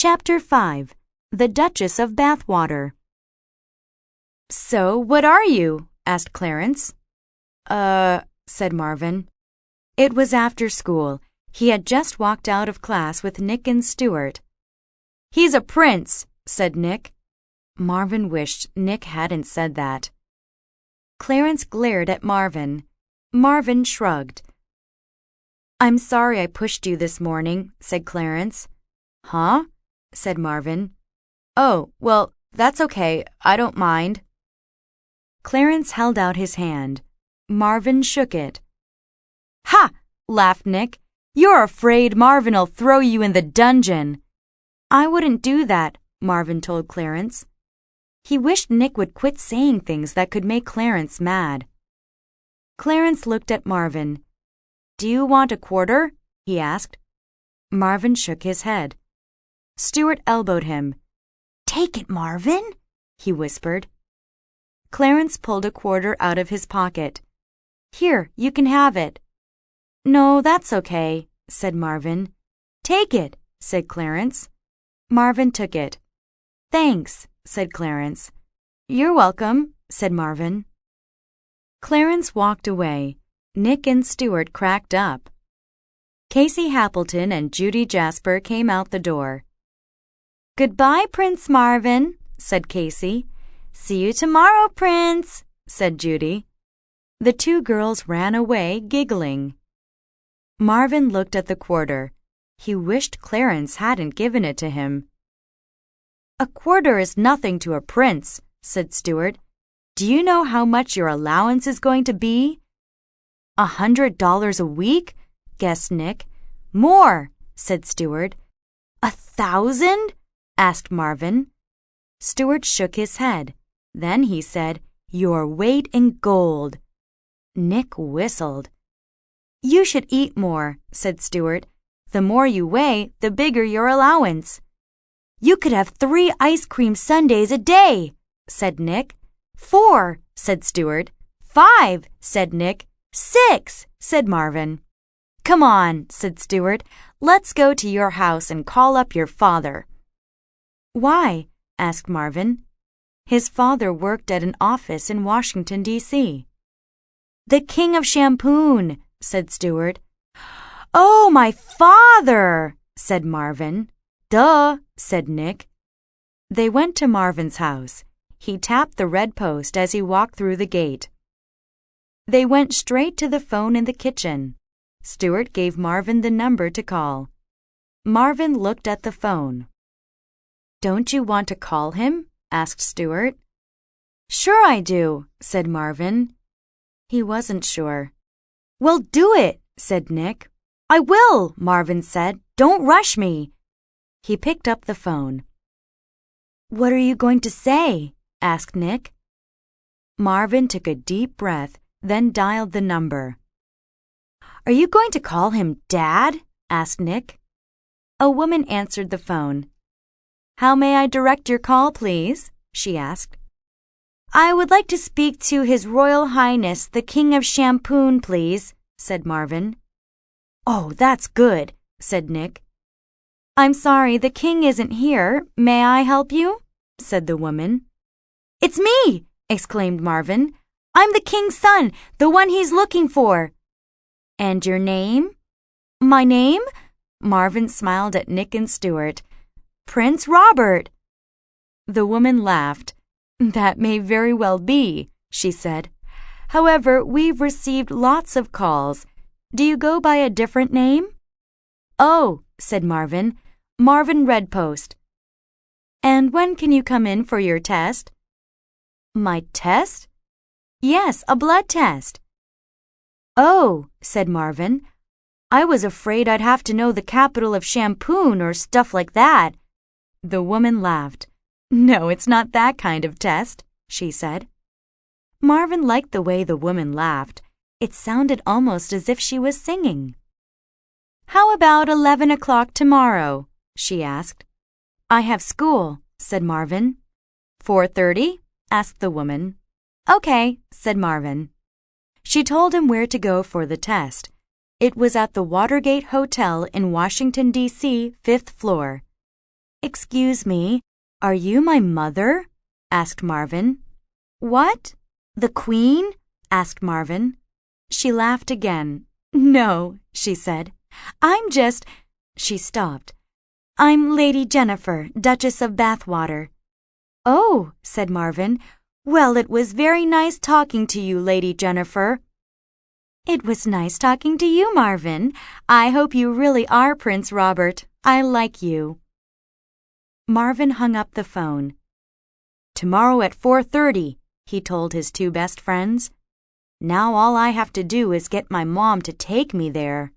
Chapter 5. The Duchess of Bathwater. "So, what are you?" asked Clarence. Said Marvin. It was after school. He had just walked out of class with Nick and Stuart. "He's a prince," said Nick. Marvin wished Nick hadn't said that. Clarence glared at Marvin. Marvin shrugged. "I'm sorry I pushed you this morning," said Clarence. "Huh?" said Marvin. "Oh, well, that's okay. I don't mind." Clarence held out his hand. Marvin shook it. "Ha!" laughed Nick. "You're afraid Marvin'll throw you in the dungeon." "I wouldn't do that," Marvin told Clarence. He wished Nick would quit saying things that could make Clarence mad. Clarence looked at Marvin. "Do you want a quarter?" he asked. Marvin shook his head. Stuart elbowed him. "Take it, Marvin," he whispered. Clarence pulled a quarter out of his pocket. "Here, you can have it." "No, that's okay," said Marvin. "Take it," said Clarence. Marvin took it. "Thanks," said Clarence. "You're welcome," said Marvin. Clarence walked away. Nick and Stuart cracked up. Casey Happleton and Judy Jasper came out the door. "Goodbye, Prince Marvin," said Casey. "See you tomorrow, Prince," said Judy. The two girls ran away, giggling. Marvin looked at the quarter. He wished Clarence hadn't given it to him. "A quarter is nothing to a prince," said Stuart. "Do you know how much your allowance is going to be?" $100 a week?" guessed Nick. "More," said Stuart. "1,000?" asked Marvin. Stuart shook his head. Then he said, "Your weight in gold." Nick whistled. "You should eat more," said Stuart. "The more you weigh, the bigger your allowance." "You could have 3 ice cream sundaes a day," said Nick. 4, said Stuart. 5, said Nick. 6, said Marvin. "Come on," said Stuart. "Let's go to your house and call up your father." "Why?" asked Marvin. His father worked at an office in Washington, D.C. "The King of Shampoo," said Stuart. "Oh, my father," said Marvin. "Duh," said Nick. They went to Marvin's house. He tapped the Redpost as he walked through the gate. They went straight to the phone in the kitchen. Stuart gave Marvin the number to call. Marvin looked at the phone. "Don't you want to call him?" asked Stuart. "Sure I do," said Marvin. He wasn't sure. "Well, do it," said Nick. "I will," Marvin said. "Don't rush me." He picked up the phone. "What are you going to say?" asked Nick. Marvin took a deep breath, then dialed the number. "Are you going to call him Dad?" asked Nick. A woman answered the phone. "How may I direct your call, please?" she asked. "I would like to speak to His Royal Highness, the King of Shampoo, please," said Marvin. "Oh, that's good," said Nick. "I'm sorry, the king isn't here. May I help you?" said the woman. "It's me!" exclaimed Marvin. "I'm the king's son, the one he's looking for." "And your name?" "My name?" Marvin smiled at Nick and Stuart. "Prince Robert." The woman laughed. "That may very well be," she said. "However, we've received lots of calls. Do you go by a different name?" "Oh," said Marvin. "Marvin Redpost." "And when can you come in for your test?" "My test?" "Yes, a blood test." "Oh," said Marvin. "I was afraid I'd have to know the capital of Shampoo or stuff like that." The woman laughed. "No, it's not that kind of test," she said. Marvin liked the way the woman laughed. It sounded almost as if she was singing. "How about 11 o'clock tomorrow?" she asked. "I have school," said Marvin. 4:30? asked the woman. "Okay," said Marvin. She told him where to go for the test. It was at the Watergate Hotel in Washington, D.C., 5th floor. Excuse me, are you my mother? Asked Marvin. What? The Queen? Asked Marvin. She laughed again. No, she said. I'm just... She stopped. I'm Lady Jennifer, Duchess of Bathwater. Oh, said Marvin. Well, it was very nice talking to you, Lady Jennifer. It was nice talking to you, Marvin. I hope you really are Prince Robert. I like you. Marvin hung up the phone. Tomorrow at 4:30, he told his two best friends. Now all I have to do is get my mom to take me there.